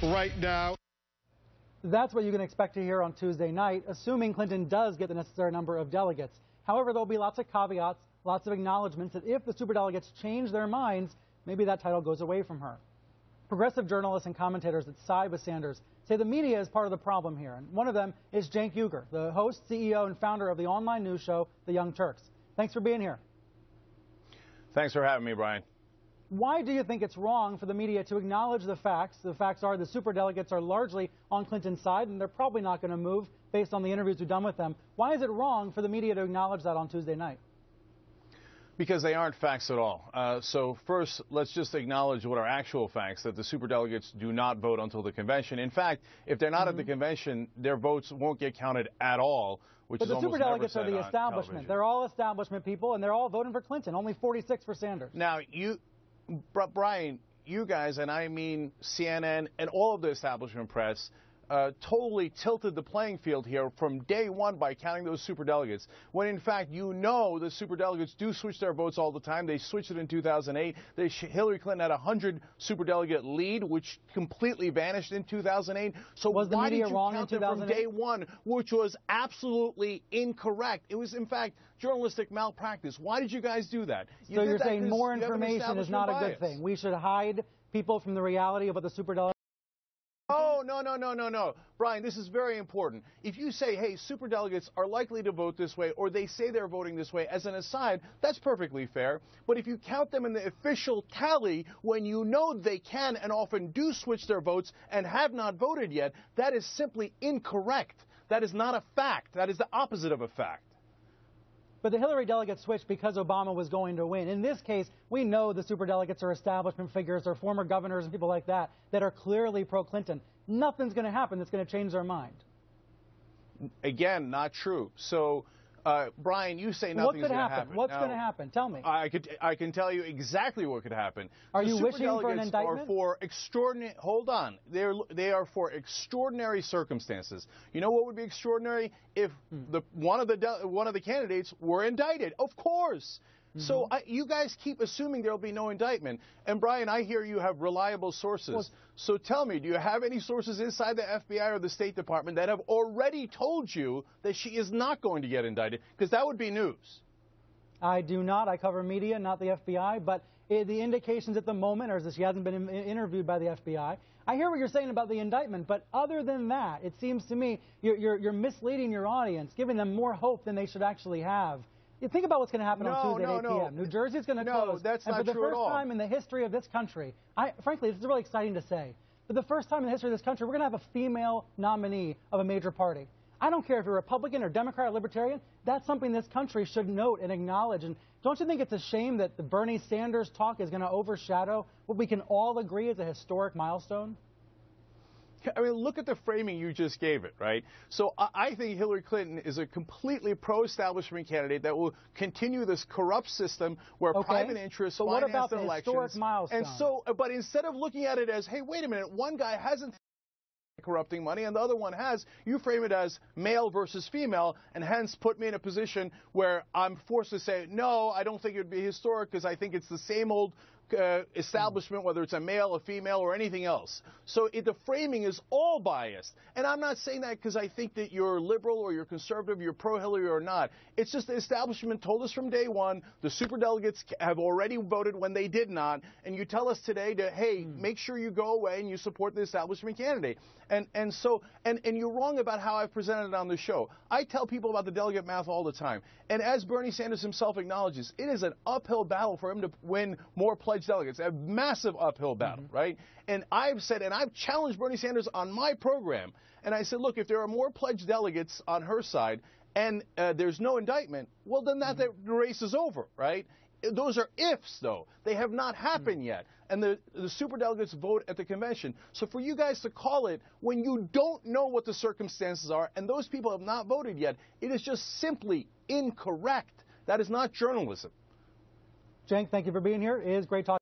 right now. That's what you can expect to hear on Tuesday night, assuming Clinton does get the necessary number of delegates. However, there'll be lots of caveats, lots of acknowledgments that if the superdelegates change their minds, maybe that title goes away from her. Progressive journalists and commentators that side with Sanders say the media is part of the problem here, and one of them is Cenk Uygur, the host, CEO, and founder of the online news show, The Young Turks. Thanks for being here. Thanks for having me, Brian. Why do you think it's wrong for the media to acknowledge the facts? The facts are the superdelegates are largely on Clinton's side, and they're probably not going to move based on the interviews we've done with them. Why is it wrong for the media to acknowledge that on Tuesday night? Because they aren't facts at all. So first, let's just acknowledge what are actual facts, that the superdelegates do not vote until the convention. In fact, if they're not at the convention, their votes won't get counted at all, which is almost never said on television. But the superdelegates are the establishment. They're all establishment people, and they're all voting for Clinton, only 46 for Sanders. Now, Brian, you guys, and I mean CNN and all of the establishment press, totally tilted the playing field here from day one by counting those superdelegates, when in fact you know the superdelegates do switch their votes all the time. They switched it in 2008. Hillary Clinton had a 100 superdelegate lead, which completely vanished in 2008. So why did you count them from day one, which was absolutely incorrect? It was, in fact, journalistic malpractice. Why did you guys do that? So you're saying more information is not a good thing. We should hide people from the reality of what the superdelegates. Oh, no. Brian, this is very important. If you say, hey, superdelegates are likely to vote this way, or they say they're voting this way, as an aside, that's perfectly fair. But if you count them in the official tally, when you know they can and often do switch their votes and have not voted yet, that is simply incorrect. That is not a fact. That is the opposite of a fact. But the Hillary delegates switched because Obama was going to win. In this case, we know the superdelegates are establishment figures or former governors and people like that are clearly pro-Clinton. Nothing's going to happen that's going to change their mind. Again, not true. So, Brian, you say nothing's going to happen. What's going to happen? Tell me. I can tell you exactly what could happen. Are you wishing for an indictment? Are for extraordinary. Hold on. They are for extraordinary circumstances. You know what would be extraordinary? If one of the candidates were indicted. Of course. So you guys keep assuming there will be no indictment. And Brian, I hear you have reliable sources. So tell me, do you have any sources inside the FBI or the State Department that have already told you that she is not going to get indicted? Because that would be news. I do not. I cover media, not the FBI. But the indications at the moment are that she hasn't been interviewed by the FBI. I hear what you're saying about the indictment, but other than that, it seems to me you're misleading your audience, giving them more hope than they should actually have. You think about what's going to happen on Tuesday at 8 p.m. New Jersey's going to close. That's not true at all. And for the first time in the history of this country, frankly, this is really exciting to say. For the first time in the history of this country, we're going to have a female nominee of a major party. I don't care if you're Republican or Democrat or Libertarian. That's something this country should note and acknowledge. And don't you think it's a shame that the Bernie Sanders talk is going to overshadow what we can all agree is a historic milestone? I mean, look at the framing you just gave it, right? So I think Hillary Clinton is a completely pro-establishment candidate that will continue this corrupt system where private interests finance the elections. Historic milestone? And so, but instead of looking at it as, hey, wait a minute, one guy hasn't corrupting money and the other one has, you frame it as male versus female, and hence put me in a position where I'm forced to say, no, I don't think it would be historic because I think it's the same old establishment, whether it's a male, a female, or anything else. So the framing is all biased. And I'm not saying that because I think that you're liberal or you're conservative, you're pro-Hillary or not. It's just the establishment told us from day one, the superdelegates have already voted when they did not, and you tell us today to, hey, make sure you go away and you support the establishment candidate. And you're wrong about how I've presented it on the show. I tell people about the delegate math all the time. And as Bernie Sanders himself acknowledges, it is an uphill battle for him to win more pledged delegates, a massive uphill battle, right? And I've said, and I've challenged Bernie Sanders on my program, and I said, look, if there are more pledged delegates on her side and there's no indictment, well, then the race is over, right? Those are ifs, though. They have not happened yet. And the superdelegates vote at the convention. So for you guys to call it when you don't know what the circumstances are and those people have not voted yet, it is just simply incorrect. That is not journalism. Cenk, thank you for being here. It is great talking.